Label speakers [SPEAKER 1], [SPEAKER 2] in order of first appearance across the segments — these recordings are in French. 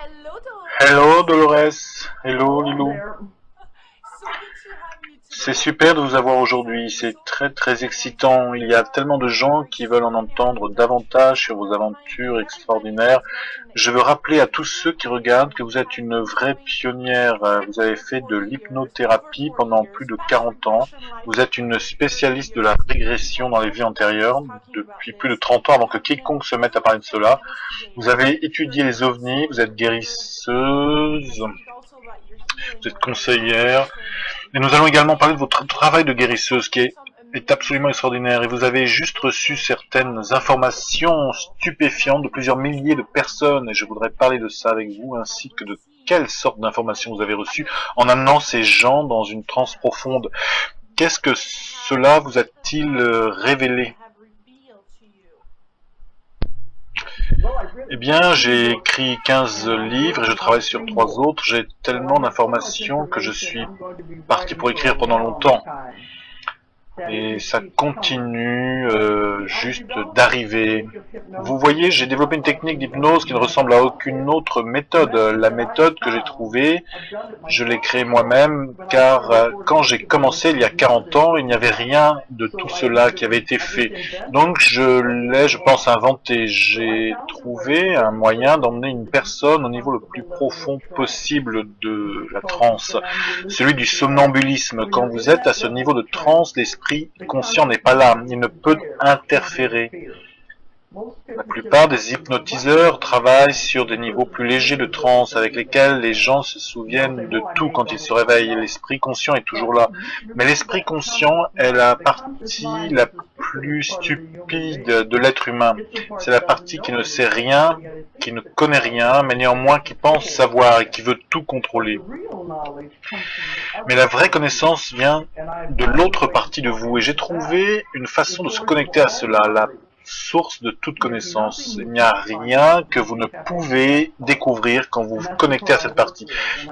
[SPEAKER 1] Hello,
[SPEAKER 2] Hello
[SPEAKER 1] Dolores.
[SPEAKER 2] Dolores, hello
[SPEAKER 3] Hello
[SPEAKER 2] Lilou.
[SPEAKER 3] there.
[SPEAKER 1] So good to have you
[SPEAKER 2] C'est
[SPEAKER 1] today.
[SPEAKER 2] super de vous avoir aujourd'hui, c'est très excitant. Il y a tellement de gens qui veulent en entendre davantage sur vos aventures extraordinaires. Je veux rappeler à tous ceux qui regardent que vous êtes une vraie pionnière. Vous avez fait de l'hypnothérapie pendant plus de 40 ans. Vous êtes une spécialiste de la régression dans les vies antérieures depuis plus de 30 ans avant que quiconque se mette à parler de cela. Vous avez étudié les ovnis, vous êtes guérisseuse, vous êtes conseillère. Et nous allons également parler de votre travail de guérisseuse qui est absolument extraordinaire. Et vous avez juste reçu certaines informations stupéfiantes de plusieurs milliers de personnes. Et je voudrais parler de ça avec vous, ainsi que de quelle sorte d'informations vous avez reçues en amenant ces gens dans une transe profonde. Qu'est-ce que cela vous a-t-il révélé? Eh bien, j'ai écrit 15 livres et je travaille sur 3 autres. J'ai tellement d'informations que je suis parti pour écrire pendant longtemps. Et ça continue juste d'arriver. Vous voyez, j'ai développé une technique d'hypnose qui ne ressemble à aucune autre méthode. La méthode que j'ai trouvée, je l'ai créée moi-même, car quand j'ai commencé il y a 40 ans, il n'y avait rien de tout cela qui avait été fait. Donc je l'ai, je pense, inventé. J'ai trouvé un moyen d'emmener une personne au niveau le plus profond possible de la transe, celui du somnambulisme. Quand vous êtes à ce niveau de transe, l'esprit conscient n'est pas là, il ne peut interférer. La plupart des hypnotiseurs travaillent sur des niveaux plus légers de transe avec lesquels les gens se souviennent de tout quand ils se réveillent. L'esprit conscient est toujours là. Mais l'esprit conscient est la partie la plus stupide de l'être humain. C'est la partie qui ne sait rien, qui ne connaît rien, mais néanmoins qui pense savoir et qui veut tout contrôler. Mais la vraie connaissance vient de l'autre partie de vous. Et j'ai trouvé une façon de se connecter à cela, la source de toute connaissance. Il n'y a rien que vous ne pouvez découvrir quand vous vous connectez à cette partie.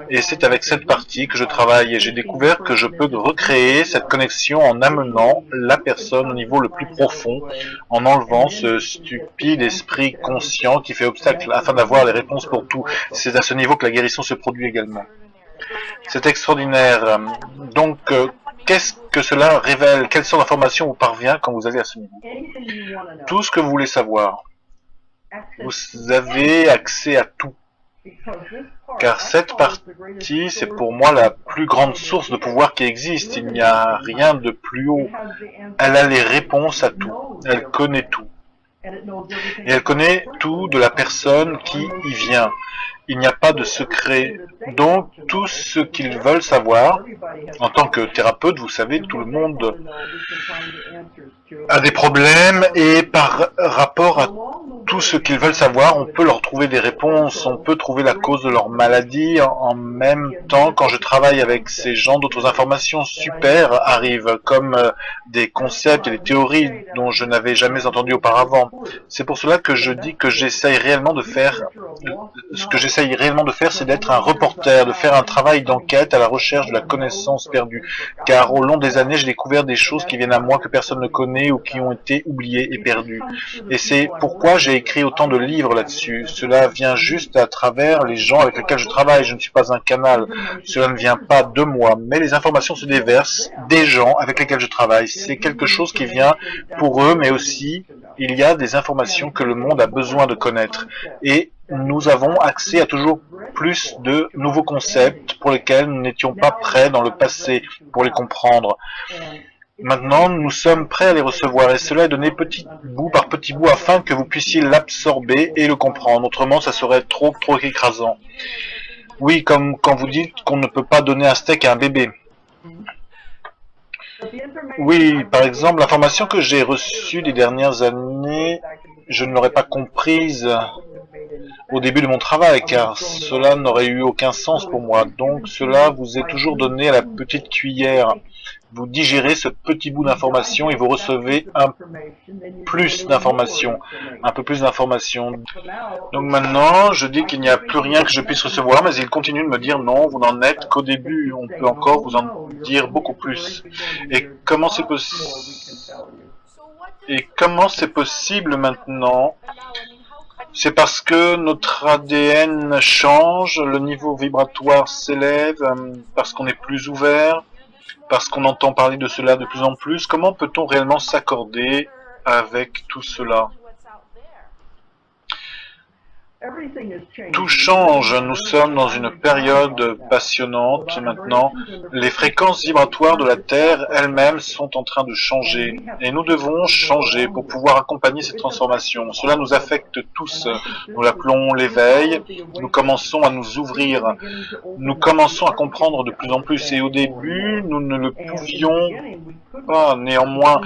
[SPEAKER 2] Et c'est avec cette partie que je travaille et j'ai découvert que je peux recréer cette connexion en amenant la personne au niveau le plus profond, en enlevant ce stupide esprit conscient qui fait obstacle afin d'avoir les réponses pour tout. C'est à ce niveau que la guérison se produit également. C'est extraordinaire. Donc, qu'est-ce que cela révèle? Quelle sorte d'information vous parvient quand vous allez à ce niveau? Tout ce que vous voulez savoir. Vous avez accès à tout. Car cette partie, c'est pour moi la plus grande source de pouvoir qui existe. Il n'y a rien de plus haut. Elle a les réponses à tout. Elle connaît tout. Et elle connaît tout de la personne qui y vient. Il n'y a pas de secret. Donc, tout ce qu'ils veulent savoir, en tant que thérapeute, vous savez, tout le monde a des problèmes et par rapport à tout ce qu'ils veulent savoir, on peut leur trouver des réponses, on peut trouver la cause de leur maladie. En même temps, quand je travaille avec ces gens, d'autres informations super arrivent, comme des concepts et des théories dont je n'avais jamais entendu auparavant. C'est pour cela que je dis que j'essaye réellement de faire, ce que j'essaye réellement de faire, c'est d'être un reporter, de faire un travail d'enquête à la recherche de la connaissance perdue. Car au long des années, j'ai découvert des choses qui viennent à moi que personne ne connaît ou qui ont été oubliées et perdues. Et c'est pourquoi j'ai écrit autant de livres là-dessus. Cela vient juste à travers les gens avec lesquels je travaille. Je ne suis pas un canal. Cela ne vient pas de moi, mais les informations se déversent des gens avec lesquels je travaille. C'est quelque chose qui vient pour eux, mais aussi il y a des informations que le monde a besoin de connaître. Et nous avons accès à toujours plus de nouveaux concepts pour lesquels nous n'étions pas prêts dans le passé pour les comprendre. Maintenant, nous sommes prêts à les recevoir et cela est donné petit bout par petit bout afin que vous puissiez l'absorber et le comprendre. Autrement, ça serait trop écrasant. Oui, comme quand vous dites qu'on ne peut pas donner un steak à un bébé. Oui, par exemple, l'information que j'ai reçue les dernières années, je ne l'aurais pas comprise au début de mon travail, car cela n'aurait eu aucun sens pour moi. Donc cela vous est toujours donné à la petite cuillère. Vous digérez ce petit bout d'information et vous recevez un peu plus d'informations. Donc maintenant, je dis qu'il n'y a plus rien que je puisse recevoir, mais il continue de me dire non, vous n'en êtes qu'au début, on peut encore vous en dire beaucoup plus. Et comment c'est possible maintenant? C'est parce que notre ADN change, le niveau vibratoire s'élève, parce qu'on est plus ouvert, parce qu'on entend parler de cela de plus en plus. Comment peut-on réellement s'accorder avec tout cela? Tout change, nous sommes dans une période passionnante maintenant. Les fréquences vibratoires de la Terre elles-mêmes sont en train de changer et nous devons changer pour pouvoir accompagner cette transformation. Cela nous affecte tous, nous l'appelons l'éveil, nous commençons à nous ouvrir, nous commençons à comprendre de plus en plus et au début nous ne le pouvions pas néanmoins,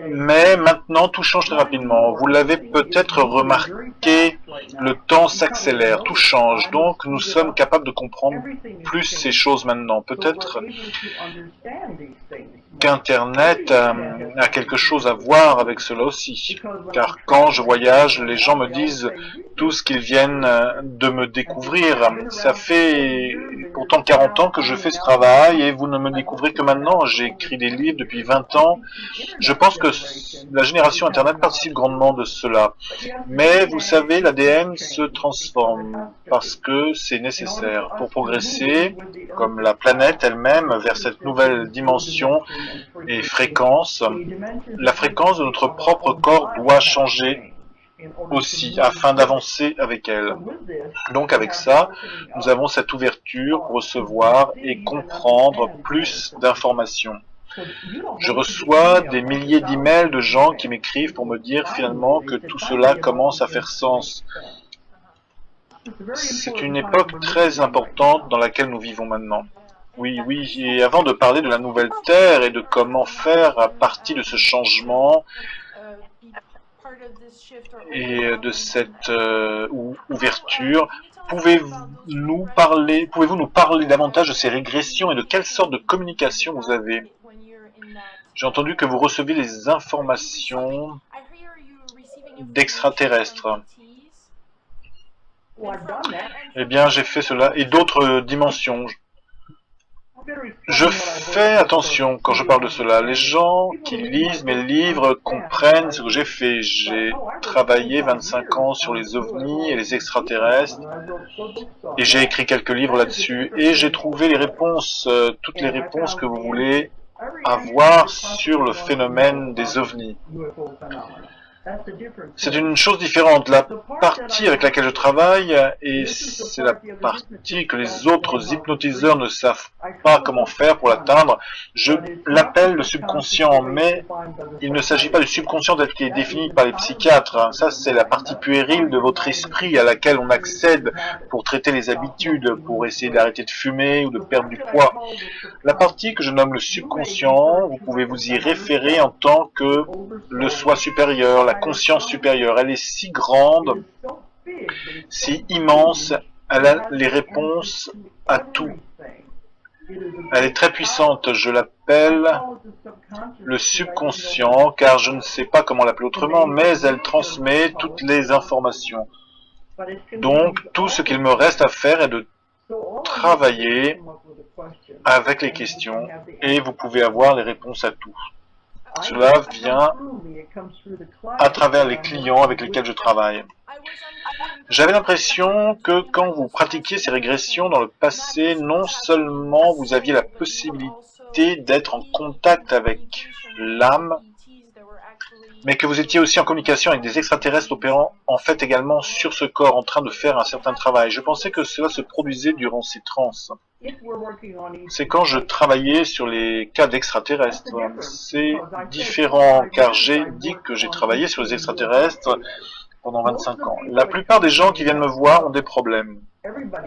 [SPEAKER 2] mais maintenant tout change très rapidement. Vous l'avez peut-être remarqué, le temps s'accélère, tout change, donc nous sommes capables de comprendre plus ces choses maintenant. Peut-être qu'Internet a quelque chose à voir avec cela aussi, car quand je voyage, les gens me disent tout ce qu'ils viennent de me découvrir. Ça fait pourtant 40 ans que je fais ce travail et vous ne me découvrez que maintenant. J'ai écrit des livres depuis 20 ans. Je pense que la génération Internet participe grandement de cela. Mais vous savez, l'ADN se transforme parce que c'est nécessaire pour progresser, comme la planète elle-même, vers cette nouvelle dimension et fréquence. La fréquence de notre propre corps doit changer aussi afin d'avancer avec elle. Donc avec ça, nous avons cette ouverture pour recevoir et comprendre plus d'informations. Je reçois des milliers d'emails de gens qui m'écrivent pour me dire finalement que tout cela commence à faire sens. C'est une époque très importante dans laquelle nous vivons maintenant. Oui, oui, et avant de parler de la nouvelle Terre et de comment faire partie de ce changement et de cette ouverture, pouvez-vous nous parler davantage de ces régressions et de quelle sorte de communication vous avez? J'ai entendu que vous recevez des informations d'extraterrestres. Eh bien, j'ai fait cela et d'autres dimensions. Je fais attention quand je parle de cela. Les gens qui lisent mes livres comprennent ce que j'ai fait. J'ai travaillé 25 ans sur les ovnis et les extraterrestres et j'ai écrit quelques livres là-dessus et j'ai trouvé les réponses, toutes les réponses que vous voulez avoir sur le phénomène des ovnis. C'est une chose différente. La partie avec laquelle je travaille, et c'est la partie que les autres hypnotiseurs ne savent pas comment faire pour l'atteindre, je l'appelle le subconscient, mais il ne s'agit pas du subconscient tel qu'il est défini par les psychiatres. Ça, c'est la partie puérile de votre esprit à laquelle on accède pour traiter les habitudes, pour essayer d'arrêter de fumer ou de perdre du poids. La partie que je nomme le subconscient, vous pouvez vous y référer en tant que le soi supérieur, la conscience supérieure. Elle est si grande, si immense, elle a les réponses à tout. Elle est très puissante, je l'appelle le subconscient, car je ne sais pas comment l'appeler autrement, mais elle transmet toutes les informations. Donc, tout ce qu'il me reste à faire est de travailler avec les questions, et vous pouvez avoir les réponses à tout. Cela vient à travers les clients avec lesquels je travaille. J'avais l'impression que quand vous pratiquiez ces régressions dans le passé, non seulement vous aviez la possibilité d'être en contact avec l'âme, mais que vous étiez aussi en communication avec des extraterrestres opérant en fait également sur ce corps, en train de faire un certain travail. Je pensais que cela se produisait durant ces trans. C'est quand je travaillais sur les cas d'extraterrestres. C'est différent, car j'ai dit que j'ai travaillé sur les extraterrestres pendant 25 ans. La plupart des gens qui viennent me voir ont des problèmes.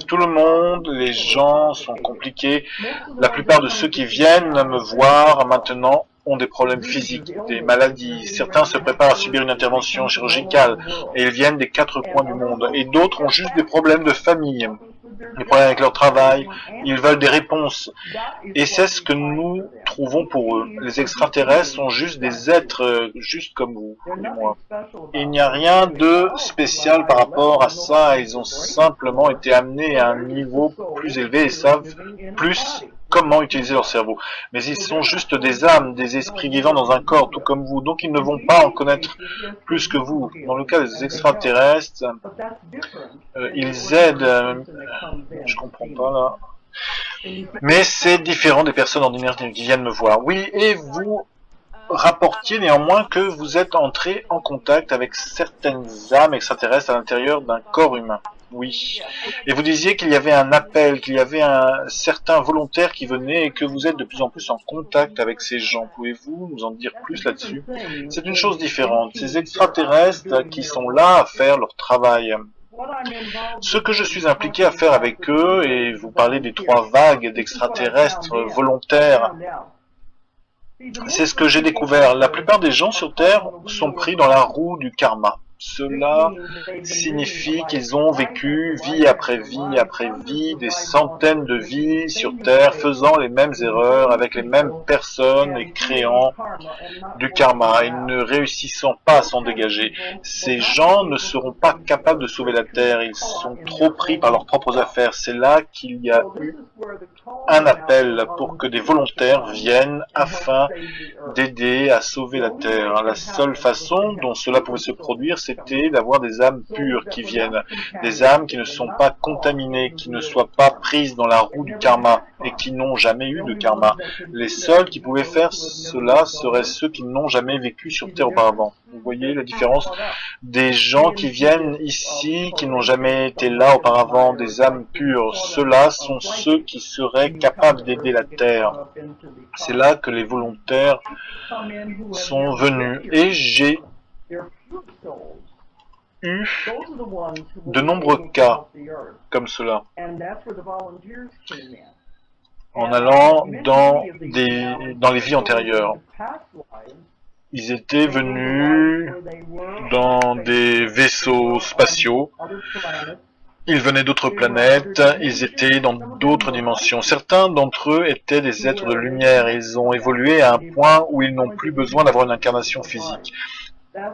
[SPEAKER 2] Tout le monde, les gens sont compliqués. La plupart de ceux qui viennent me voir maintenant ont des problèmes physiques, des maladies. Certains se préparent à subir une intervention chirurgicale et ils viennent des 4 coins du monde. Et d'autres ont juste des problèmes de famille, des problèmes avec leur travail. Ils veulent des réponses. Et c'est ce que nous trouvons pour eux. Les extraterrestres sont juste des êtres, juste comme vous et moi. Il n'y a rien de spécial par rapport à ça. Ils ont simplement été amenés à un niveau plus élevé et savent plus comment utiliser leur cerveau. Mais ils sont juste des âmes, des esprits vivants dans un corps, tout comme vous. Donc ils ne vont pas en connaître plus que vous. Dans le cas des extraterrestres, ils aident... je comprends pas là. Mais c'est différent des personnes ordinaires qui viennent me voir. Oui, et vous rapportiez néanmoins que vous êtes entré en contact avec certaines âmes extraterrestres à l'intérieur d'un corps humain. Oui. Et vous disiez qu'il y avait un appel, qu'il y avait un certain volontaire qui venait et que vous êtes de plus en plus en contact avec ces gens. Pouvez-vous nous en dire plus là-dessus? C'est une chose différente. Ces extraterrestres qui sont là à faire leur travail. Ce que je suis impliqué à faire avec eux, et vous parlez des 3 vagues d'extraterrestres volontaires, c'est ce que j'ai découvert. La plupart des gens sur Terre sont pris dans la roue du karma. Cela signifie qu'ils ont vécu vie après vie, des centaines de vies sur Terre, faisant les mêmes erreurs avec les mêmes personnes et créant du karma et ne réussissant pas à s'en dégager. Ces gens ne seront pas capables de sauver la Terre, ils sont trop pris par leurs propres affaires. C'est là qu'il y a eu un appel pour que des volontaires viennent afin d'aider à sauver la Terre. La seule façon dont cela pouvait se produire, c'était d'avoir des âmes pures qui viennent, des âmes qui ne sont pas contaminées, qui ne soient pas prises dans la roue du karma et qui n'ont jamais eu de karma. Les seuls qui pouvaient faire cela seraient ceux qui n'ont jamais vécu sur Terre auparavant. Vous voyez la différence? Des gens qui viennent ici, qui n'ont jamais été là auparavant, des âmes pures, ceux-là sont ceux qui seraient capables d'aider la Terre. C'est là que les volontaires sont venus. Et j'ai eu de nombreux cas comme cela, en allant dans les vies antérieures. Ils étaient venus dans des vaisseaux spatiaux, ils venaient d'autres planètes, ils étaient dans d'autres dimensions. Certains d'entre eux étaient des êtres de lumière, ils ont évolué à un point où ils n'ont plus besoin d'avoir une incarnation physique.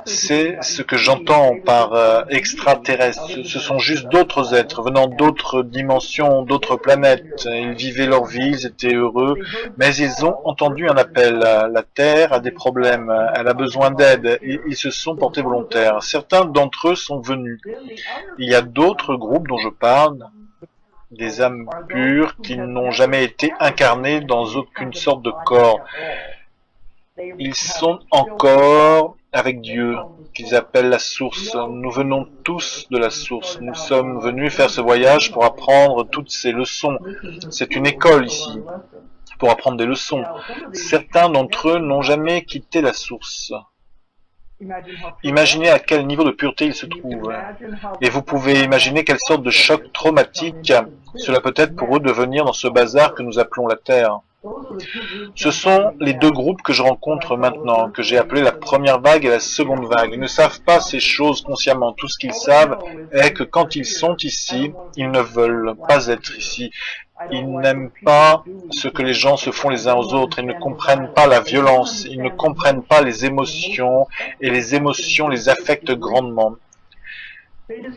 [SPEAKER 2] C'est ce que j'entends par extraterrestres. Ce sont juste d'autres êtres venant d'autres dimensions, d'autres planètes. Ils vivaient leur vie, ils étaient heureux, mais ils ont entendu un appel. La Terre a des problèmes, elle a besoin d'aide, et ils se sont portés volontaires. Certains d'entre eux sont venus. Il y a d'autres groupes dont je parle, des âmes pures qui n'ont jamais été incarnées dans aucune sorte de corps. Ils sont encore avec Dieu, qu'ils appellent la source. Nous venons tous de la source. Nous sommes venus faire ce voyage pour apprendre toutes ces leçons. C'est une école ici, pour apprendre des leçons. Certains d'entre eux n'ont jamais quitté la source. Imaginez à quel niveau de pureté ils se trouvent. Et vous pouvez imaginer quelle sorte de choc traumatique cela peut être pour eux de venir dans ce bazar que nous appelons la Terre. Ce sont les 2 groupes que je rencontre maintenant, que j'ai appelés la première vague et la seconde vague. Ils ne savent pas ces choses consciemment. Tout ce qu'ils savent est que quand ils sont ici, ils ne veulent pas être ici. Ils n'aiment pas ce que les gens se font les uns aux autres. Ils ne comprennent pas la violence. Ils ne comprennent pas les émotions. Et les émotions les affectent grandement.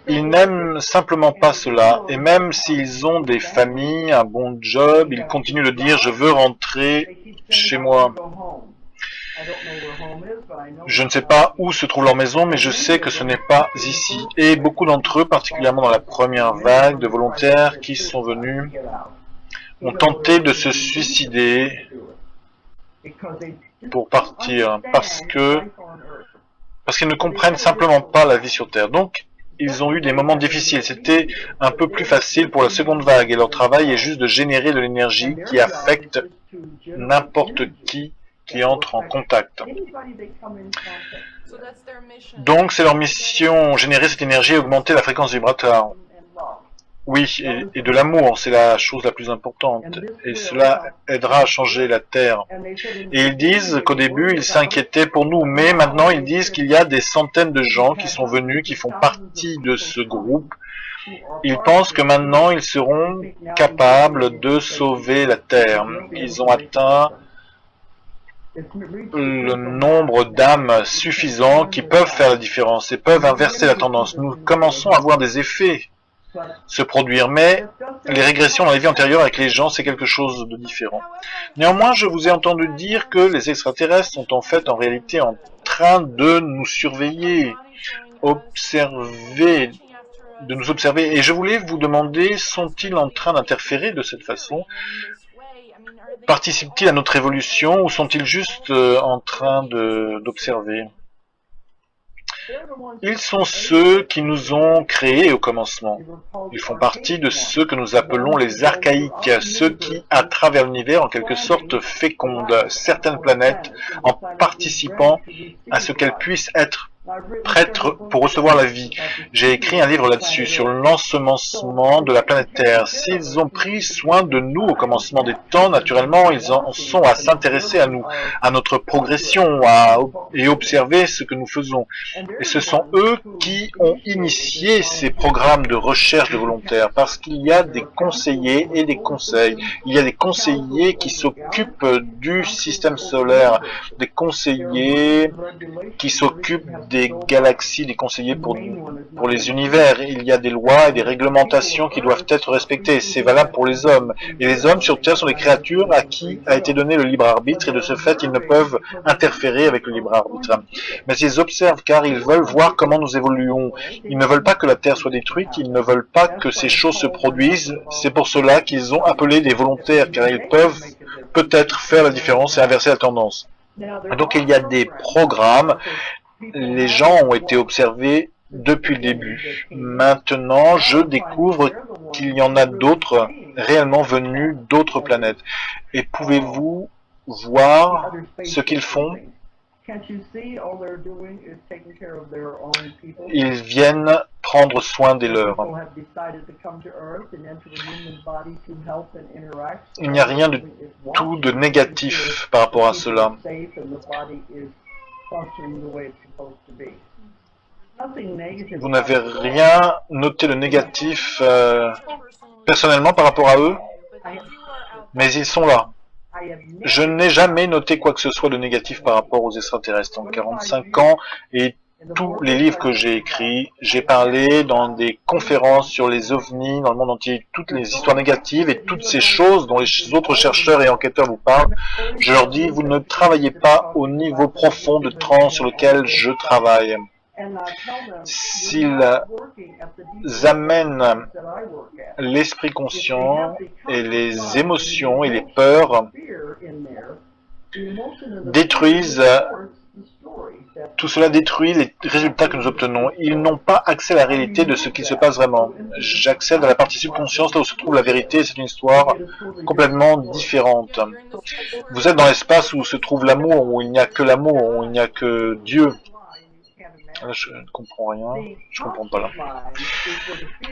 [SPEAKER 2] Ils n'aiment simplement pas cela, et même s'ils ont des familles, un bon job, ils continuent de dire « je veux rentrer chez moi ». Je ne sais pas où se trouve leur maison, mais je sais que ce n'est pas ici. Et beaucoup d'entre eux, particulièrement dans la première vague de volontaires qui sont venus, ont tenté de se suicider pour partir, parce qu'ils ne comprennent simplement pas la vie sur Terre. Donc, ils ont eu des moments difficiles. C'était un peu plus facile pour la seconde vague et leur travail est juste de générer de l'énergie qui affecte n'importe qui entre en contact. Donc c'est leur mission, générer cette énergie et augmenter la fréquence vibratoire. Oui, et de l'amour, c'est la chose la plus importante. Et cela aidera à changer la Terre. Et ils disent qu'au début, ils s'inquiétaient pour nous, mais maintenant, ils disent qu'il y a des centaines de gens qui sont venus, qui font partie de ce groupe. Ils pensent que maintenant, ils seront capables de sauver la Terre. Ils ont atteint le nombre d'âmes suffisant qui peuvent faire la différence et peuvent inverser la tendance. Nous commençons à voir des effets se produire, mais les régressions dans les vies antérieures avec les gens, c'est quelque chose de différent. Néanmoins, je vous ai entendu dire que les extraterrestres sont en réalité en train de nous surveiller, de nous observer, et je voulais vous demander, sont-ils en train d'interférer de cette façon? Participent-ils à notre évolution ou sont-ils juste en train d'observer? Ils sont ceux qui nous ont créés au commencement. Ils font partie de ceux que nous appelons les archaïques, ceux qui, à travers l'univers, en quelque sorte, fécondent certaines planètes en participant à ce qu'elles puissent être prêtes pour recevoir la vie. J'ai écrit un livre là-dessus, sur l'ensemencement de la planète Terre. S'ils ont pris soin de nous au commencement des temps, naturellement, ils en sont à s'intéresser à nous, à notre progression, et observer ce que nous faisons. Et ce sont eux qui ont initié ces programmes de recherche de volontaires, parce qu'il y a des conseillers et des conseils. Il y a des conseillers qui s'occupent du système solaire, des conseillers qui s'occupent des galaxies, des conseillers pour les univers. Il y a des lois et des réglementations qui doivent être respectées. C'est valable pour les hommes. Et les hommes sur Terre sont des créatures à qui a été donné le libre arbitre, et de ce fait, ils ne peuvent interférer avec le libre arbitre. Mais ils observent car ils veulent voir comment nous évoluons. Ils ne veulent pas que la Terre soit détruite, ils ne veulent pas que ces choses se produisent. C'est pour cela qu'ils ont appelé des volontaires, car ils peuvent peut-être faire la différence et inverser la tendance. Donc il y a des programmes. Les gens ont été observés depuis le début. Maintenant, je découvre qu'il y en a d'autres réellement venus d'autres planètes. Et pouvez-vous voir ce qu'ils font? Ils viennent prendre soin des leurs. Il n'y a rien de tout de négatif par rapport à cela. Vous n'avez rien noté de négatif personnellement par rapport à eux, mais ils sont là. Je n'ai jamais noté quoi que ce soit de négatif par rapport aux extraterrestres. En 45 ans et tous les livres que j'ai écrits, j'ai parlé dans des conférences sur les ovnis dans le monde entier, toutes les histoires négatives et toutes ces choses dont les autres chercheurs et enquêteurs vous parlent. Je leur dis, vous ne travaillez pas au niveau profond de transe sur lequel je travaille. S'ils amènent l'esprit conscient et les émotions et les peurs, détruisent, tout cela détruit les résultats que nous obtenons. Ils n'ont pas accès à la réalité de ce qui se passe vraiment. J'accède à la partie subconsciente, là où se trouve la vérité, c'est une histoire complètement différente. Vous êtes dans l'espace où se trouve l'amour, où il n'y a que l'amour, où il n'y a que Dieu. Là, je ne comprends rien, je ne comprends pas là.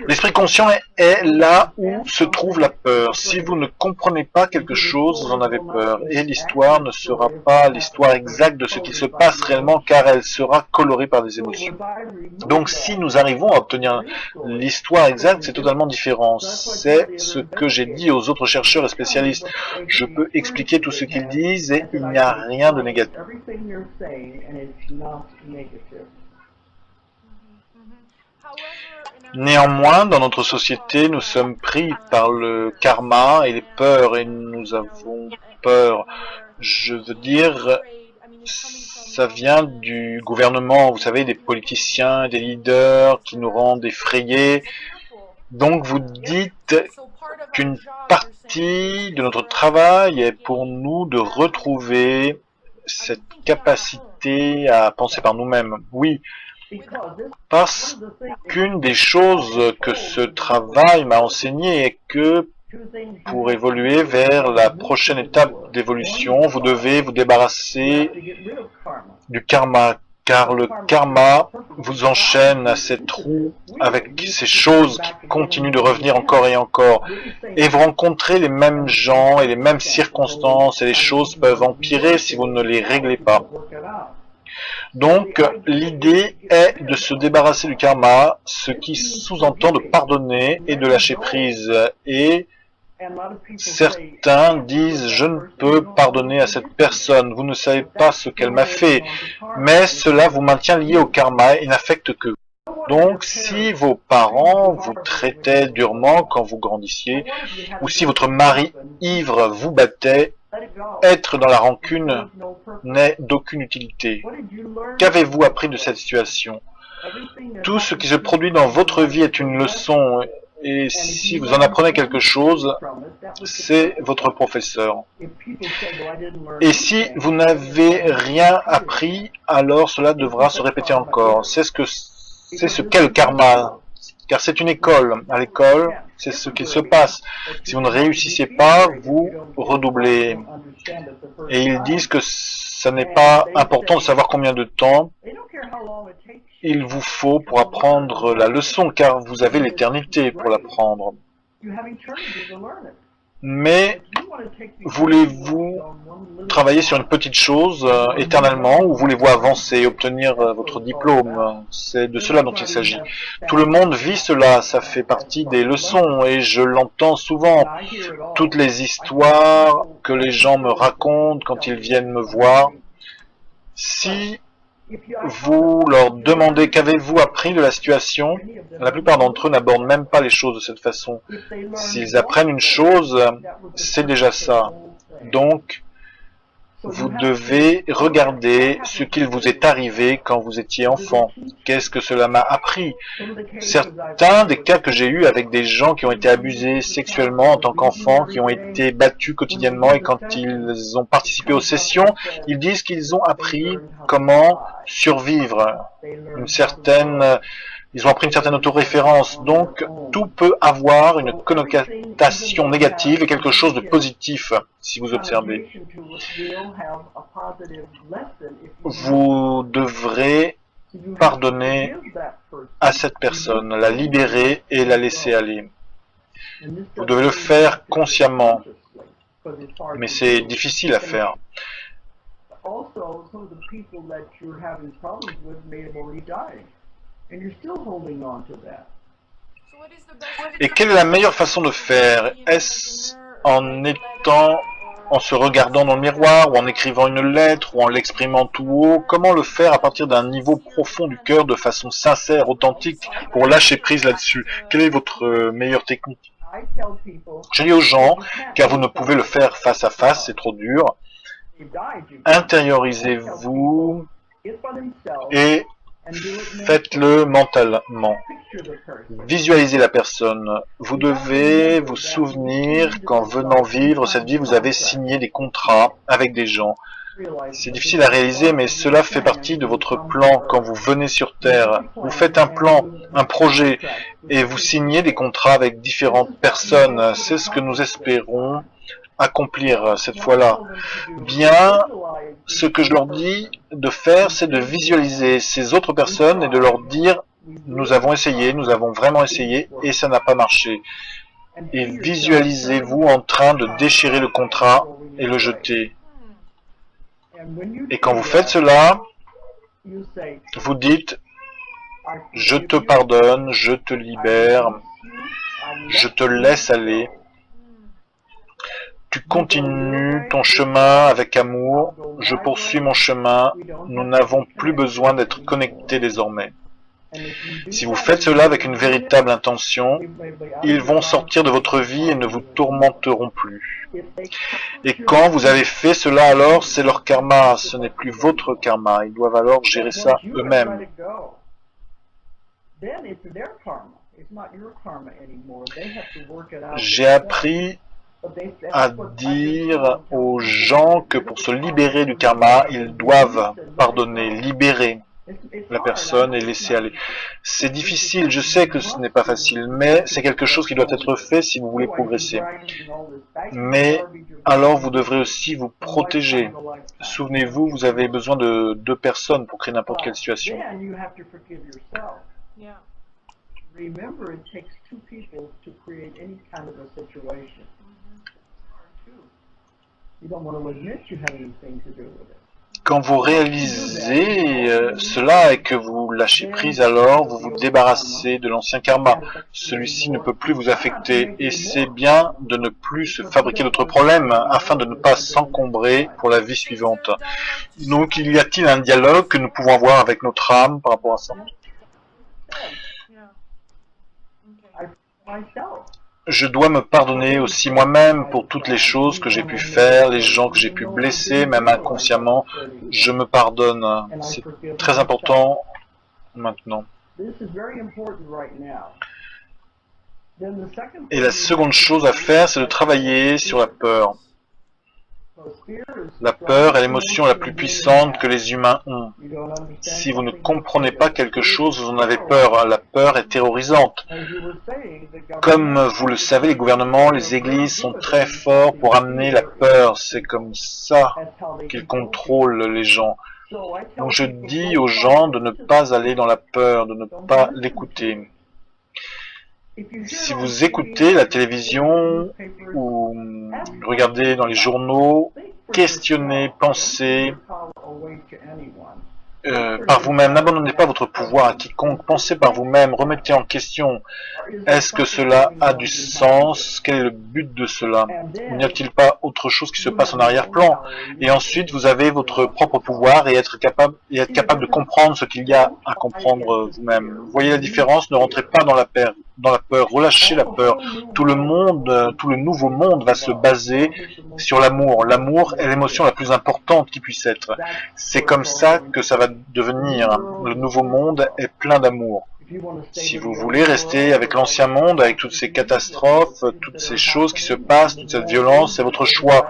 [SPEAKER 2] L'esprit conscient est là où se trouve la peur. Si vous ne comprenez pas quelque chose, vous en avez peur. Et l'histoire ne sera pas l'histoire exacte de ce qui se passe réellement, car elle sera colorée par des émotions. Donc si nous arrivons à obtenir l'histoire exacte, c'est totalement différent. C'est ce que j'ai dit aux autres chercheurs et spécialistes. Je peux expliquer tout ce qu'ils disent et il n'y a rien de négatif. Néanmoins, dans notre société, nous sommes pris par le karma et les peurs, et nous avons peur. Je veux dire, ça vient du gouvernement, vous savez, des politiciens, des leaders qui nous rendent effrayés. Donc vous dites qu'une partie de notre travail est pour nous de retrouver cette capacité à penser par nous-mêmes. Oui. Parce qu'une des choses que ce travail m'a enseigné est que pour évoluer vers la prochaine étape d'évolution, vous devez vous débarrasser du karma, car le karma vous enchaîne à ces trous avec ces choses qui continuent de revenir encore et encore. Et vous rencontrez les mêmes gens et les mêmes circonstances et les choses peuvent empirer si vous ne les réglez pas. Donc, l'idée est de se débarrasser du karma, ce qui sous-entend de pardonner et de lâcher prise. Et certains disent, je ne peux pardonner à cette personne, vous ne savez pas ce qu'elle m'a fait, mais cela vous maintient lié au karma et n'affecte que vous. Donc, si vos parents vous traitaient durement quand vous grandissiez, ou si votre mari ivre vous battait, être dans la rancune n'est d'aucune utilité. Qu'avez-vous appris de cette situation? Tout ce qui se produit dans votre vie est une leçon, et si vous en apprenez quelque chose, c'est votre professeur. Et si vous n'avez rien appris, alors cela devra se répéter encore. C'est ce qu'est le karma, car c'est une école. À l'école, c'est ce qui se passe. Si vous ne réussissez pas, vous redoublez. Et ils disent que ça n'est pas important de savoir combien de temps il vous faut pour apprendre la leçon, car vous avez l'éternité pour l'apprendre. Mais voulez-vous travailler sur une petite chose éternellement, ou voulez-vous avancer et obtenir votre diplôme? C'est de cela dont il s'agit. Tout le monde vit cela, ça fait partie des leçons, et je l'entends souvent. Toutes les histoires que les gens me racontent quand ils viennent me voir. Si vous leur demandez qu'avez-vous appris de la situation, la plupart d'entre eux n'abordent même pas les choses de cette façon. S'ils apprennent une chose, c'est déjà ça. Donc, vous devez regarder ce qu'il vous est arrivé quand vous étiez enfant. Qu'est-ce que cela m'a appris? Certains des cas que j'ai eus avec des gens qui ont été abusés sexuellement en tant qu'enfants, qui ont été battus quotidiennement, et quand ils ont participé aux sessions, ils disent qu'ils ont appris comment survivre. Ils ont appris une certaine autoréférence. Donc, tout peut avoir une connotation négative et quelque chose de positif, si vous observez. Vous devrez pardonner à cette personne, la libérer et la laisser aller. Vous devez le faire consciemment, mais c'est difficile à faire. Et quelle est la meilleure façon de faire? Est-ce en se regardant dans le miroir, ou en écrivant une lettre, ou en l'exprimant tout haut? Comment le faire à partir d'un niveau profond du cœur, de façon sincère, authentique, pour lâcher prise là-dessus? Quelle est votre meilleure technique? Je dis aux gens, car vous ne pouvez le faire face à face, c'est trop dur. Intériorisez-vous et faites-le mentalement. Visualisez la personne. Vous devez vous souvenir qu'en venant vivre cette vie, vous avez signé des contrats avec des gens. C'est difficile à réaliser, mais cela fait partie de votre plan quand vous venez sur Terre. Vous faites un plan, un projet, et vous signez des contrats avec différentes personnes. C'est ce que nous espérons accomplir cette fois-là. Bien, ce que je leur dis de faire, c'est de visualiser ces autres personnes et de leur dire « Nous avons essayé, nous avons vraiment essayé et ça n'a pas marché ». Et visualisez-vous en train de déchirer le contrat et le jeter. Et quand vous faites cela, vous dites « Je te pardonne, je te libère, je te laisse aller ». Tu continues ton chemin avec amour, je poursuis mon chemin, nous n'avons plus besoin d'être connectés désormais. Si vous faites cela avec une véritable intention, ils vont sortir de votre vie et ne vous tourmenteront plus. Et quand vous avez fait cela, alors c'est leur karma, ce n'est plus votre karma, ils doivent alors gérer ça eux-mêmes. J'ai appris à dire aux gens que pour se libérer du karma, ils doivent pardonner, libérer la personne et laisser aller. C'est difficile, je sais que ce n'est pas facile, mais c'est quelque chose qui doit être fait si vous voulez progresser. Mais alors vous devrez aussi vous protéger. Souvenez-vous, vous avez besoin de 2 personnes pour créer n'importe quelle situation. Remember, it takes 2 people to create any kind of a situation. You don't want to admit you have anything to do with it. Quand vous réalisez cela et que vous lâchez prise, alors vous vous débarrassez de l'ancien karma. Celui-ci ne peut plus vous affecter et c'est bien de ne plus se fabriquer d'autres problèmes afin de ne pas s'encombrer pour la vie suivante. Donc, y a-t-il un dialogue que nous pouvons avoir avec notre âme par rapport à ça?
[SPEAKER 1] Yeah. Okay.
[SPEAKER 2] Je dois me pardonner aussi moi-même pour toutes les choses que j'ai pu faire, les gens que j'ai pu blesser, même inconsciemment. Je me pardonne. C'est très important maintenant. Et la seconde chose à faire, c'est de travailler sur la peur. La peur est l'émotion la plus puissante que les humains ont. Si vous ne comprenez pas quelque chose, vous en avez peur. La peur est terrorisante. Comme vous le savez, les gouvernements, les églises sont très forts pour amener la peur. C'est comme ça qu'ils contrôlent les gens. Donc je dis aux gens de ne pas aller dans la peur, de ne pas l'écouter. Si vous écoutez la télévision ou regardez dans les journaux, questionnez, pensez par vous-même. N'abandonnez pas votre pouvoir à quiconque. Pensez par vous-même. Remettez en question. Est-ce que cela a du sens? Quel est le but de cela? N'y a-t-il pas autre chose qui se passe en arrière-plan? Et ensuite, vous avez votre propre pouvoir et être capable de comprendre ce qu'il y a à comprendre vous-même. Voyez la différence? Ne rentrez pas dans la peur. Relâchez la peur. Tout le nouveau monde va se baser sur l'amour. L'amour est l'émotion la plus importante qui puisse être. C'est comme ça que ça va devenir. Le nouveau monde est plein d'amour. Si vous voulez rester avec l'ancien monde, avec toutes ces catastrophes, toutes ces choses qui se passent, toute cette violence, c'est votre choix.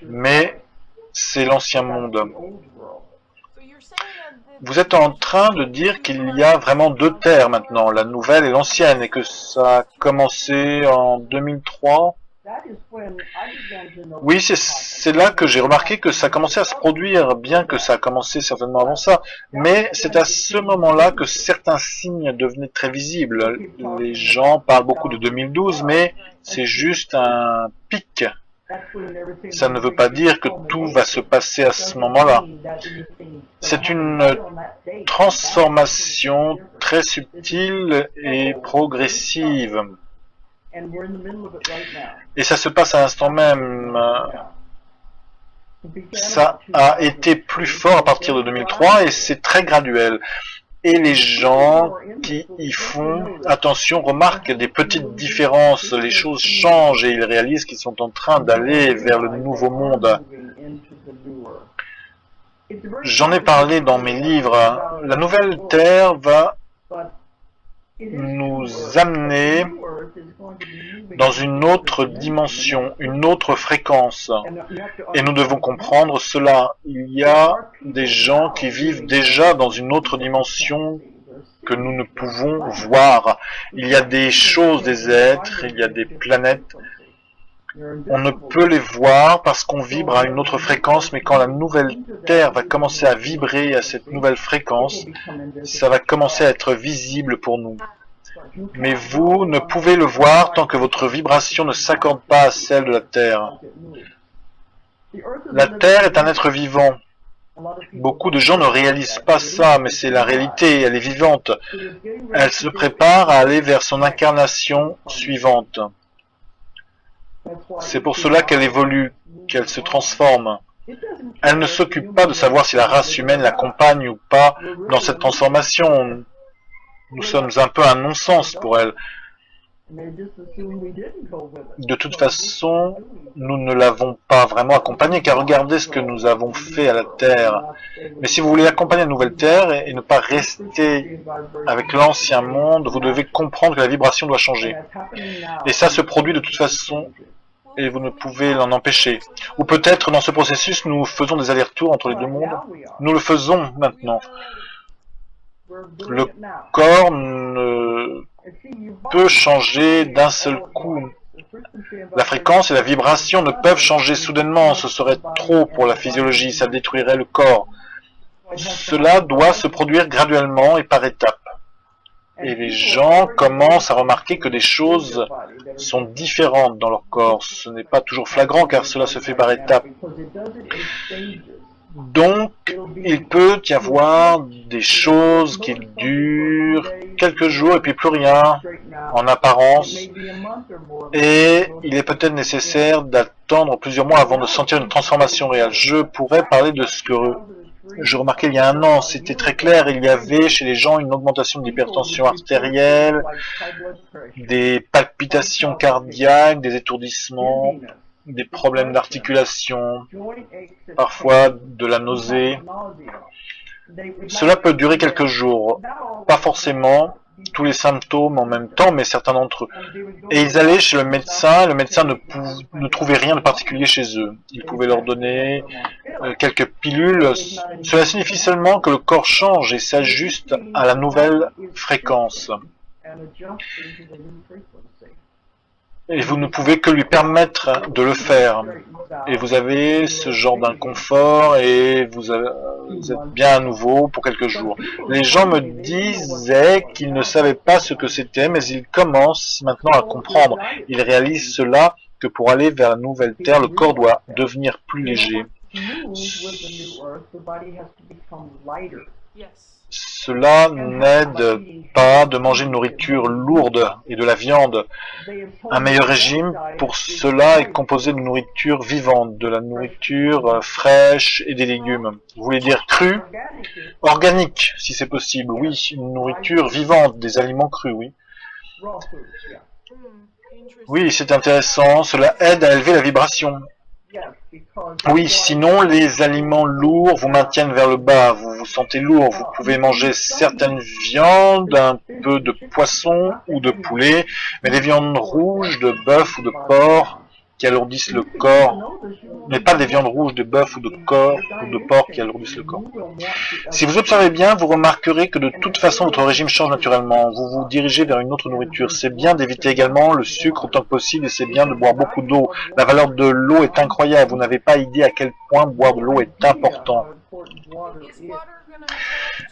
[SPEAKER 2] Mais c'est l'ancien monde. Vous êtes en train de dire qu'il y a vraiment deux terres maintenant, la nouvelle et l'ancienne, et que ça a commencé en 2003. Oui, c'est là que j'ai remarqué que ça commençait à se produire, bien que ça a commencé certainement avant ça. Mais c'est à ce moment-là que certains signes devenaient très visibles. Les gens parlent beaucoup de 2012, mais c'est juste un pic. Ça ne veut pas dire que tout va se passer à ce moment-là. C'est une transformation très subtile et progressive. Et ça se passe à l'instant même. Ça a été plus fort à partir de 2003 et c'est très graduel. Et les gens qui y font attention remarquent des petites différences, les choses changent et ils réalisent qu'ils sont en train d'aller vers le nouveau monde. J'en ai parlé dans mes livres. La nouvelle Terre va nous amener dans une autre dimension, une autre fréquence. Et nous devons comprendre cela. Il y a des gens qui vivent déjà dans une autre dimension que nous ne pouvons voir. Il y a des choses, des êtres, il y a des planètes. On ne peut les voir parce qu'on vibre à une autre fréquence, mais quand la nouvelle Terre va commencer à vibrer à cette nouvelle fréquence, ça va commencer à être visible pour nous. Mais vous ne pouvez le voir tant que votre vibration ne s'accorde pas à celle de la Terre. La Terre est un être vivant. Beaucoup de gens ne réalisent pas ça, mais c'est la réalité, elle est vivante. Elle se prépare à aller vers son incarnation suivante. C'est pour cela qu'elle évolue, qu'elle se transforme. Elle ne s'occupe pas de savoir si la race humaine l'accompagne ou pas dans cette transformation. Nous sommes un peu un non-sens pour elle. De toute façon, nous ne l'avons pas vraiment accompagnée, car regardez ce que nous avons fait à la Terre. Mais si vous voulez accompagner la nouvelle Terre et ne pas rester avec l'ancien monde, vous devez comprendre que la vibration doit changer. Et ça se produit de toute façon, et vous ne pouvez l'en empêcher. Ou peut-être dans ce processus, nous faisons des allers-retours entre les deux mondes. Nous le faisons maintenant. Le corps ne peut changer d'un seul coup. La fréquence et la vibration ne peuvent changer soudainement, ce serait trop pour la physiologie, ça détruirait le corps. Cela doit se produire graduellement et par étapes. Et les gens commencent à remarquer que des choses sont différentes dans leur corps. Ce n'est pas toujours flagrant car cela se fait par étapes. Donc, il peut y avoir des choses qui durent quelques jours et puis plus rien en apparence. Et il est peut-être nécessaire d'attendre plusieurs mois avant de sentir une transformation réelle. Je pourrais parler de ce que je remarquais il y a un an, c'était très clair, il y avait chez les gens une augmentation de l'hypertension artérielle, des palpitations cardiaques, des étourdissements, des problèmes d'articulation, parfois de la nausée. Cela peut durer quelques jours, pas forcément tous les symptômes en même temps, mais certains d'entre eux. Et ils allaient chez le médecin ne trouvait rien de particulier chez eux. Il pouvait leur donner quelques pilules. Cela signifie seulement que le corps change et s'ajuste à la nouvelle fréquence. Et vous ne pouvez que lui permettre de le faire. Et vous avez ce genre d'inconfort et vous êtes bien à nouveau pour quelques jours. Les gens me disaient qu'ils ne savaient pas ce que c'était, mais ils commencent maintenant à comprendre. Ils réalisent cela, que pour aller vers la nouvelle terre, le corps doit devenir plus léger. Cela n'aide pas de manger une nourriture lourde et de la viande. Un meilleur régime, pour cela, est composé de nourriture vivante, de la nourriture fraîche et des légumes. Vous voulez dire cru? Organique, si c'est possible, oui. Une nourriture vivante, des aliments crus, oui. Oui, c'est intéressant. Cela aide à élever la vibration. Oui, sinon les aliments lourds vous maintiennent vers le bas, vous vous sentez lourd, vous pouvez manger certaines viandes, un peu de poisson ou de poulet, mais des viandes rouges de bœuf ou de porc qui alourdissent le corps, mais pas des viandes rouges de bœuf ou de porc qui alourdissent le corps. Si vous observez bien, vous remarquerez que de toute façon votre régime change naturellement, vous vous dirigez vers une autre nourriture. C'est bien d'éviter également le sucre autant que possible et c'est bien de boire beaucoup d'eau. La valeur de l'eau est incroyable, vous n'avez pas idée à quel point boire de l'eau est important.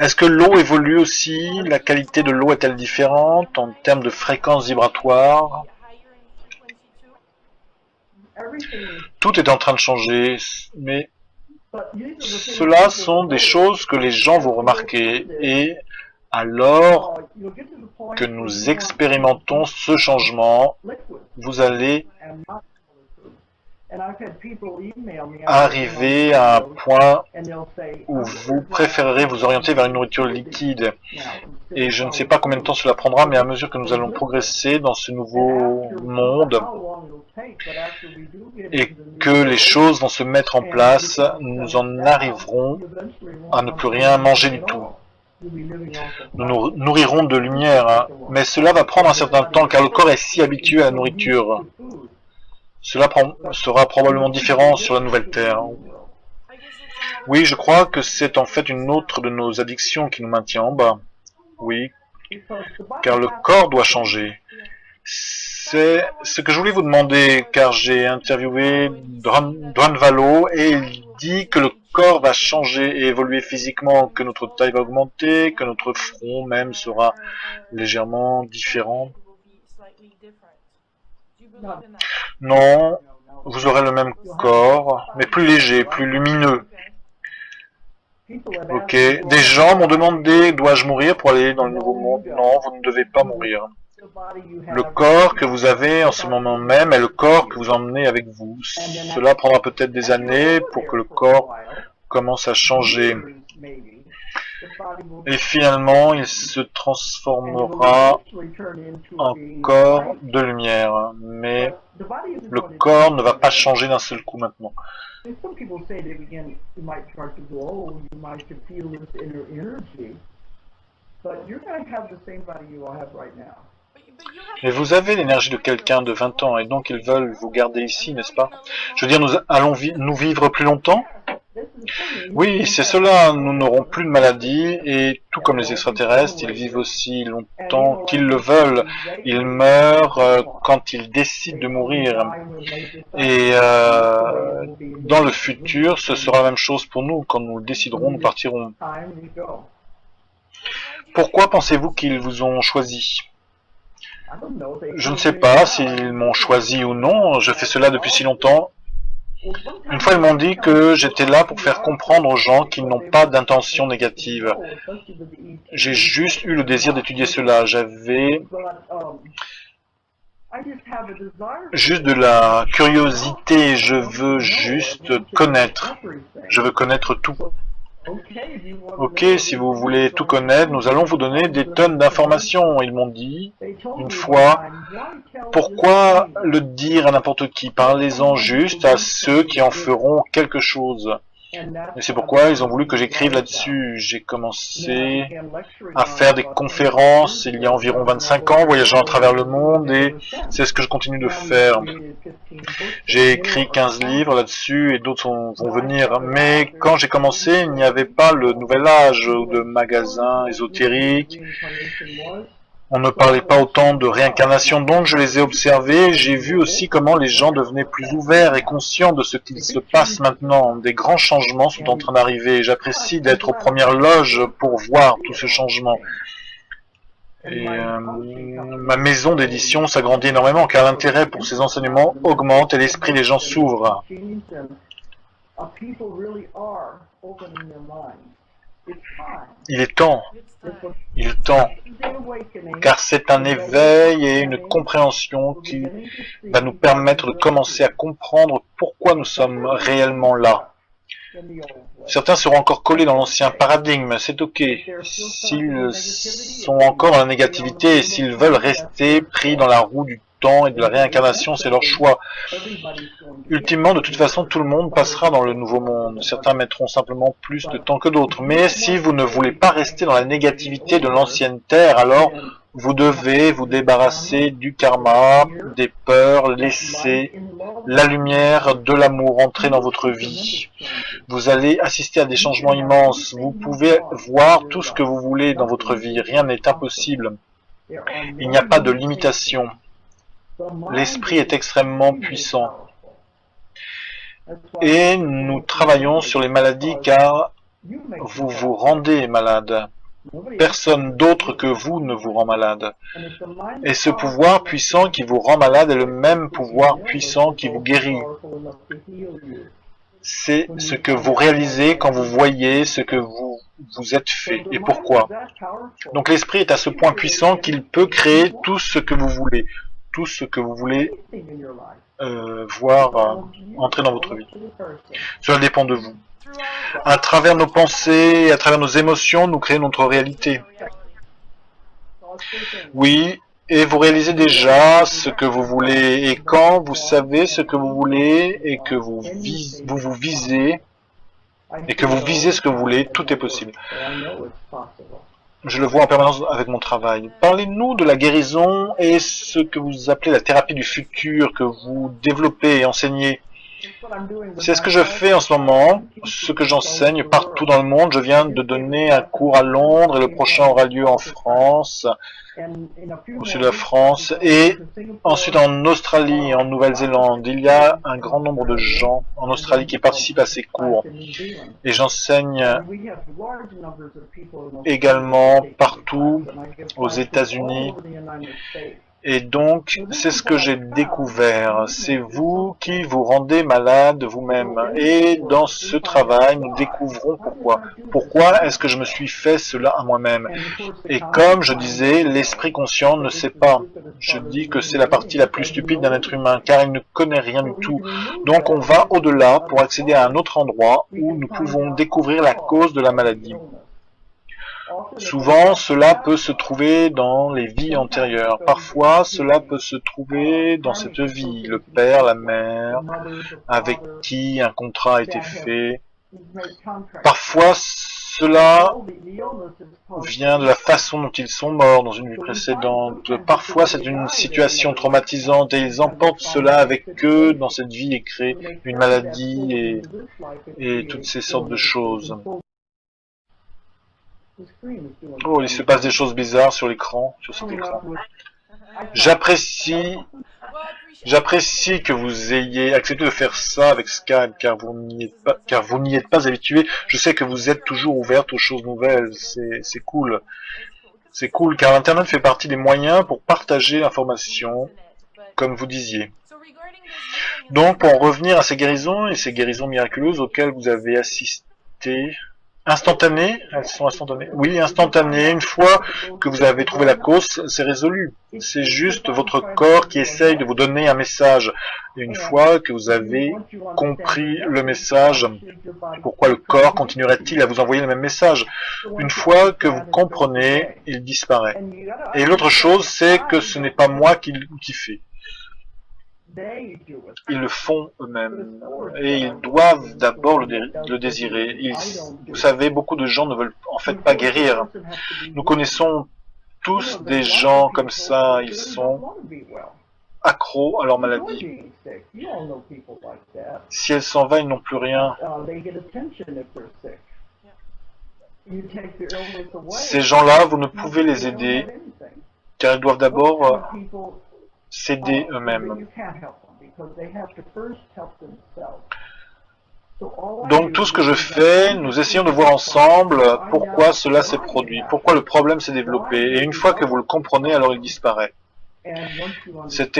[SPEAKER 2] Est-ce que l'eau évolue aussi? La qualité de l'eau est-elle différente en termes de fréquence vibratoire? Tout est en train de changer, mais cela sont des choses que les gens vont remarquer. Et alors que nous expérimentons ce changement, vous allez arriver à un point où vous préférerez vous orienter vers une nourriture liquide. Et je ne sais pas combien de temps cela prendra, mais à mesure que nous allons progresser dans ce nouveau monde et que les choses vont se mettre en place, nous en arriverons à ne plus rien manger du tout. Nous nous nourrirons de lumière, mais cela va prendre un certain temps car le corps est si habitué à la nourriture. Cela sera probablement différent sur la nouvelle terre. Oui, je crois que c'est en fait une autre de nos addictions qui nous maintient en bas. Oui, car le corps doit changer. C'est ce que je voulais vous demander, car j'ai interviewé Dwan Valo et il dit que le corps va changer et évoluer physiquement, que notre taille va augmenter, que notre front même sera légèrement différent. Non, vous aurez le même corps, mais plus léger, plus lumineux. Ok, des gens m'ont demandé, dois-je mourir pour aller dans le nouveau monde? Non, vous ne devez pas mourir. Le corps que vous avez en ce moment même est le corps que vous emmenez avec vous. Cela prendra peut-être des années pour que le corps commence à changer. Et finalement, il se transformera en corps de lumière. Mais le corps ne va pas changer d'un seul coup maintenant. Mais vous avez l'énergie de quelqu'un de 20 ans et donc ils veulent vous garder ici, n'est-ce pas? Je veux dire, nous allons nous vivre plus longtemps? Oui, c'est cela, nous n'aurons plus de maladies et tout comme les extraterrestres, ils vivent aussi longtemps qu'ils le veulent. Ils meurent quand ils décident de mourir. Et dans le futur, ce sera la même chose pour nous. Quand nous le déciderons, nous partirons. Pourquoi pensez-vous qu'ils vous ont choisi? Je ne sais pas s'ils m'ont choisi ou non, je fais cela depuis si longtemps. Une fois, ils m'ont dit que j'étais là pour faire comprendre aux gens qu'ils n'ont pas d'intention négative. J'ai juste eu le désir d'étudier cela. J'avais juste de la curiosité. Je veux juste connaître. Je veux connaître tout. Ok, si vous voulez tout connaître, nous allons vous donner des tonnes d'informations. Ils m'ont dit, une fois, pourquoi le dire à n'importe qui? Parlez-en juste à ceux qui en feront quelque chose. Et c'est pourquoi ils ont voulu que j'écrive là-dessus. J'ai commencé à faire des conférences il y a environ 25 ans, voyageant à travers le monde, et c'est ce que je continue de faire. J'ai écrit 15 livres là-dessus et d'autres vont venir. Mais quand j'ai commencé, il n'y avait pas le nouvel âge de magasins ésotériques. On ne parlait pas autant de réincarnation, donc je les ai observés. J'ai vu aussi comment les gens devenaient plus ouverts et conscients de ce qu'il se passe maintenant. Des grands changements sont en train d'arriver. J'apprécie d'être aux premières loges pour voir tout ce changement. Et ma maison d'édition s'agrandit énormément car l'intérêt pour ces enseignements augmente et l'esprit des gens s'ouvre. Il est temps, il est temps, car c'est un éveil et une compréhension qui va nous permettre de commencer à comprendre pourquoi nous sommes réellement là. Certains seront encore collés dans l'ancien paradigme, c'est ok. S'ils sont encore dans la négativité et s'ils veulent rester pris dans la roue du temps et de la réincarnation, c'est leur choix. Ultimement, de toute façon, tout le monde passera dans le nouveau monde. Certains mettront simplement plus de temps que d'autres. Mais si vous ne voulez pas rester dans la négativité de l'ancienne terre, alors vous devez vous débarrasser du karma, des peurs, laisser la lumière de l'amour entrer dans votre vie. Vous allez assister à des changements immenses. Vous pouvez voir tout ce que vous voulez dans votre vie. Rien n'est impossible. Il n'y a pas de limitation. L'esprit est extrêmement puissant. Et nous travaillons sur les maladies car vous vous rendez malade. Personne d'autre que vous ne vous rend malade. Et ce pouvoir puissant qui vous rend malade est le même pouvoir puissant qui vous guérit. C'est ce que vous réalisez quand vous voyez ce que vous êtes fait et pourquoi. Donc l'esprit est à ce point puissant qu'il peut créer tout ce que vous voulez. Tout ce que vous voulez voir entrer dans votre vie. Cela dépend de vous. À travers nos pensées, à travers nos émotions, nous créons notre réalité. Oui, et vous réalisez déjà ce que vous voulez. Et quand vous savez ce que vous voulez et que vous visez, et que vous visez ce que vous voulez, tout est possible. Je le vois en permanence avec mon travail. Parlez-nous de la guérison et ce que vous appelez la thérapie du futur, que vous développez et enseignez. C'est ce que je fais en ce moment, ce que j'enseigne partout dans le monde. Je viens de donner un cours à Londres et le prochain aura lieu en France, au sud de la France, et ensuite en Australie et en Nouvelle-Zélande. Il y a un grand nombre de gens en Australie qui participent à ces cours. Et j'enseigne également partout aux États-Unis. Et donc, c'est ce que j'ai découvert. C'est vous qui vous rendez malade vous-même. Et dans ce travail, nous découvrons pourquoi. Pourquoi est-ce que je me suis fait cela à moi-même? Et comme je disais, l'esprit conscient ne sait pas. Je dis que c'est la partie la plus stupide d'un être humain, car il ne connaît rien du tout. Donc on va au-delà pour accéder à un autre endroit où nous pouvons découvrir la cause de la maladie. Souvent, cela peut se trouver dans les vies antérieures. Parfois, cela peut se trouver dans cette vie. Le père, la mère, avec qui un contrat a été fait. Parfois, cela vient de la façon dont ils sont morts dans une vie précédente. Parfois, c'est une situation traumatisante et ils emportent cela avec eux dans cette vie et créent une maladie et toutes ces sortes de choses. Oh, il se passe des choses bizarres sur l'écran, sur cet écran. J'apprécie que vous ayez accepté de faire ça avec Skype, car vous n'y êtes pas habitué. Je sais que vous êtes toujours ouverte aux choses nouvelles. C'est cool. C'est cool, car Internet fait partie des moyens pour partager l'information, comme vous disiez. Donc, pour en revenir à ces guérisons et ces guérisons miraculeuses auxquelles vous avez assisté, Instantanées, elles sont instantanées. Oui, instantanées. Une fois que vous avez trouvé la cause, c'est résolu. C'est juste votre corps qui essaye de vous donner un message. Et une fois que vous avez compris le message, pourquoi le corps continuerait-il à vous envoyer le même message? Une fois que vous comprenez, il disparaît. Et l'autre chose, c'est que ce n'est pas moi qui fais. Ils le font eux-mêmes et ils doivent d'abord le désirer. Vous savez, beaucoup de gens ne veulent en fait pas guérir. Nous connaissons tous des gens comme ça, ils sont accros à leur maladie. Si elle s'en va, ils n'ont plus rien. Ces gens-là, vous ne pouvez les aider car ils doivent d'abord s'aider eux-mêmes. Donc tout ce que je fais, nous essayons de voir ensemble pourquoi cela s'est produit, pourquoi le problème s'est développé. Et une fois que vous le comprenez, alors il disparaît. C'est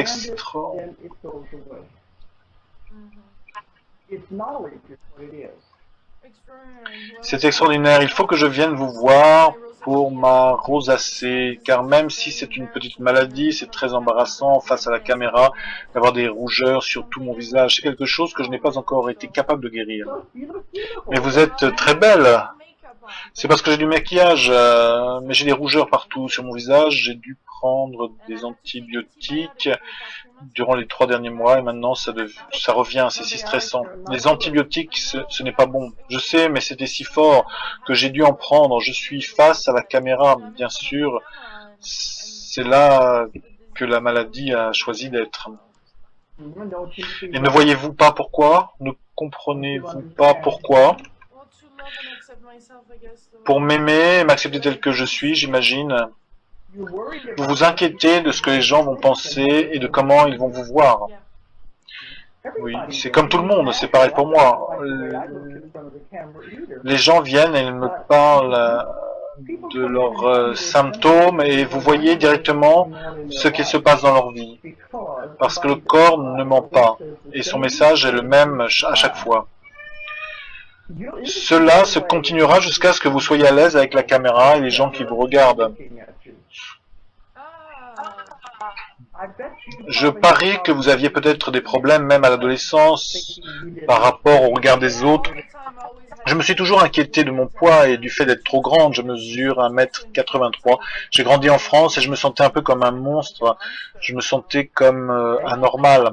[SPEAKER 2] C'est extraordinaire. Il faut que je vienne vous voir pour ma rosacée, car même si c'est une petite maladie, c'est très embarrassant face à la caméra d'avoir des rougeurs sur tout mon visage. C'est quelque chose que je n'ai pas encore été capable de guérir. Mais vous êtes très belle. C'est parce que j'ai du maquillage, mais j'ai des rougeurs partout sur mon visage. J'ai dû prendre des antibiotiques durant les 3 derniers mois et maintenant ça revient, c'est si stressant. Les antibiotiques, ce n'est pas bon. Je sais, mais c'était si fort que j'ai dû en prendre. Je suis face à la caméra, bien sûr. C'est là que la maladie a choisi d'être. Et ne voyez-vous pas pourquoi? Ne comprenez-vous pas pourquoi? Pour m'aimer et m'accepter tel que je suis, j'imagine. Vous vous inquiétez de ce que les gens vont penser et de comment ils vont vous voir. Oui, c'est comme tout le monde, c'est pareil pour moi. Les gens viennent et ils me parlent de leurs symptômes et vous voyez directement ce qui se passe dans leur vie. Parce que le corps ne ment pas et son message est le même à chaque fois. Cela se continuera jusqu'à ce que vous soyez à l'aise avec la caméra et les gens qui vous regardent. Je parie que vous aviez peut-être des problèmes même à l'adolescence par rapport au regard des autres. Je me suis toujours inquiété de mon poids et du fait d'être trop grande. Je mesure 1m83. J'ai grandi en France et je me sentais un peu comme un monstre. Je me sentais comme anormal.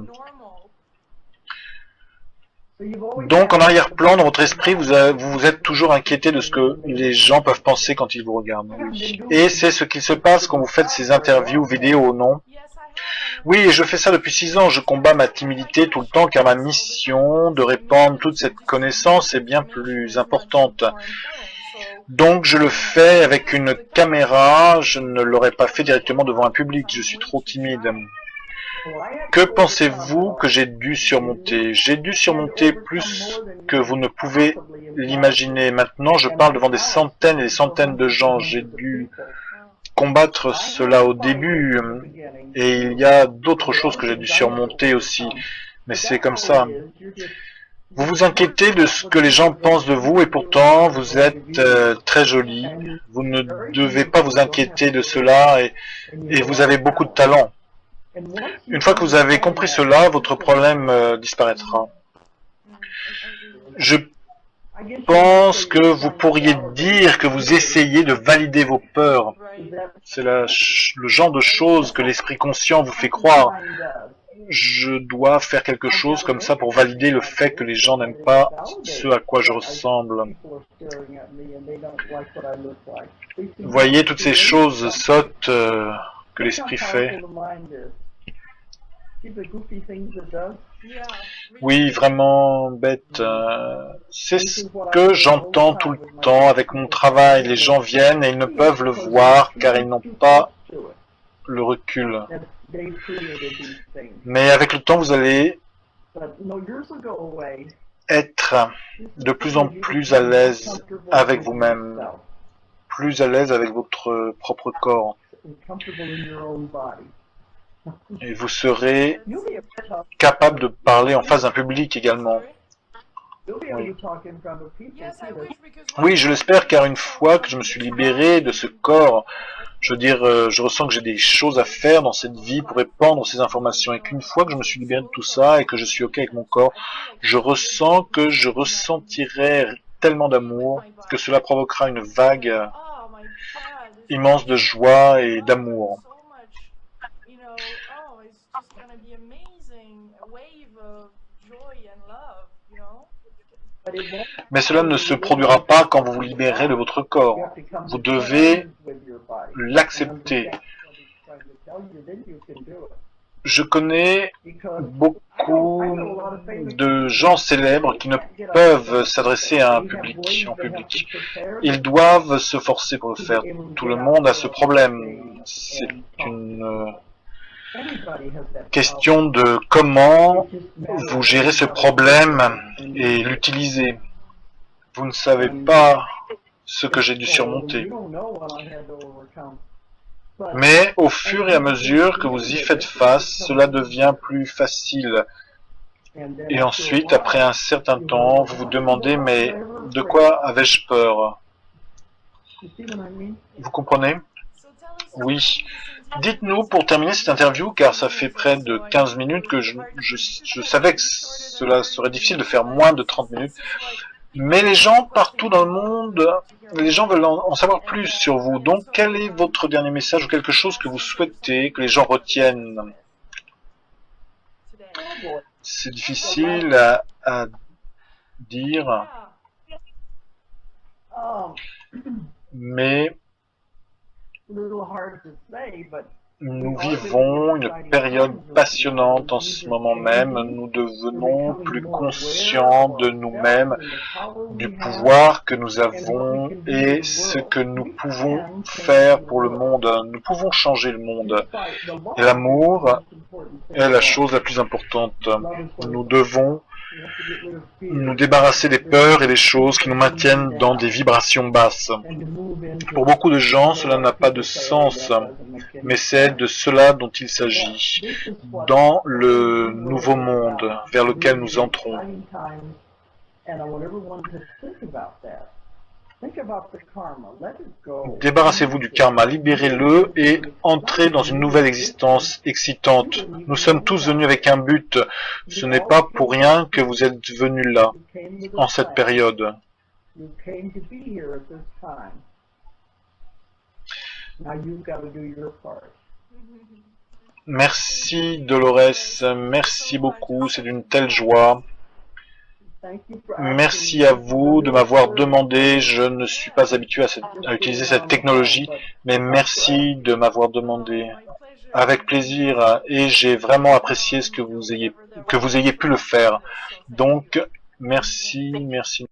[SPEAKER 2] Donc, en arrière-plan, dans votre esprit, vous vous êtes toujours inquiété de ce que les gens peuvent penser quand ils vous regardent. Oui. Et c'est ce qui se passe quand vous faites ces interviews vidéo, non? Oui, je fais ça depuis 6 ans. Je combats ma timidité tout le temps car ma mission de répandre toute cette connaissance est bien plus importante. Donc, je le fais avec une caméra. Je ne l'aurais pas fait directement devant un public. Je suis trop timide. Que pensez-vous que j'ai dû surmonter? J'ai dû surmonter plus que vous ne pouvez l'imaginer. Maintenant, je parle devant des centaines et des centaines de gens. J'ai dû combattre cela au début. Et il y a d'autres choses que j'ai dû surmonter aussi. Mais c'est comme ça. Vous vous inquiétez de ce que les gens pensent de vous et pourtant vous êtes très jolie. Vous ne devez pas vous inquiéter de cela et vous avez beaucoup de talent. Une fois que vous avez compris cela, votre problème disparaîtra. Je pense que vous pourriez dire que vous essayez de valider vos peurs. C'est le genre de choses que l'esprit conscient vous fait croire. Je dois faire quelque chose comme ça pour valider le fait que les gens n'aiment pas ce à quoi je ressemble. Vous voyez toutes ces choses sottes que l'esprit fait. Oui, vraiment bête. C'est ce que j'entends tout le temps avec mon travail. Les gens viennent et ils ne peuvent le voir car ils n'ont pas le recul. Mais avec le temps, vous allez être de plus en plus à l'aise avec vous-même, plus à l'aise avec votre propre corps. Et vous serez capable de parler en face d'un public également. Oui.
[SPEAKER 1] Yes, I wish because
[SPEAKER 2] Oui, je l'espère, car une fois que je me suis libéré de ce corps, je veux dire, je ressens que j'ai des choses à faire dans cette vie pour répandre ces informations, et qu'une fois que je me suis libéré de tout ça et que je suis OK avec mon corps, je ressens que je ressentirai tellement d'amour que cela provoquera une vague
[SPEAKER 1] oh my God, this
[SPEAKER 2] immense de joie et d'amour.
[SPEAKER 1] so much, oh, it's just gonna be amazing, a wave of joy and love,
[SPEAKER 2] Mais cela ne se produira pas quand vous vous libérez de votre corps. Vous devez l'accepter. Je connais beaucoup de gens célèbres qui ne peuvent s'adresser à un public, en public. Ils doivent se forcer pour le faire. Tout le monde a ce problème. C'est une question de comment vous gérez ce problème et l'utiliser. Vous ne savez pas ce que j'ai dû surmonter. Mais au fur et à mesure que vous y faites face, cela devient plus facile. Et ensuite, après un certain temps, vous vous demandez, mais de quoi avais-je peur? Vous comprenez? Oui. Dites-nous pour terminer cette interview, car ça fait près de 15 minutes que je savais que cela serait difficile de faire moins de 30 minutes. Mais les gens partout dans le monde, les gens veulent en savoir plus sur vous. Donc, quel est votre dernier message ou quelque chose que vous souhaitez que les gens retiennent? C'est difficile à dire, mais nous vivons une période passionnante en ce moment même. Nous devenons plus conscients de nous-mêmes, du pouvoir que nous avons et ce que nous pouvons faire pour le monde. Nous pouvons changer le monde. Et l'amour est la chose la plus importante. Nous devons nous débarrasser des peurs et des choses qui nous maintiennent dans des vibrations basses. Pour beaucoup de gens, cela n'a pas de sens, mais c'est de cela dont il s'agit, dans le nouveau monde vers lequel nous entrons. Débarrassez-vous du karma, libérez-le et entrez dans une nouvelle existence excitante. Nous sommes tous venus avec un but. Ce n'est pas pour rien que vous êtes venus là, en cette période. Merci Dolores, merci beaucoup, c'est d'une telle joie. Merci à vous de m'avoir demandé, je ne suis pas habitué à utiliser cette technologie, mais merci de m'avoir demandé. Avec plaisir, et j'ai vraiment apprécié que vous ayez pu le faire. Donc, merci, merci.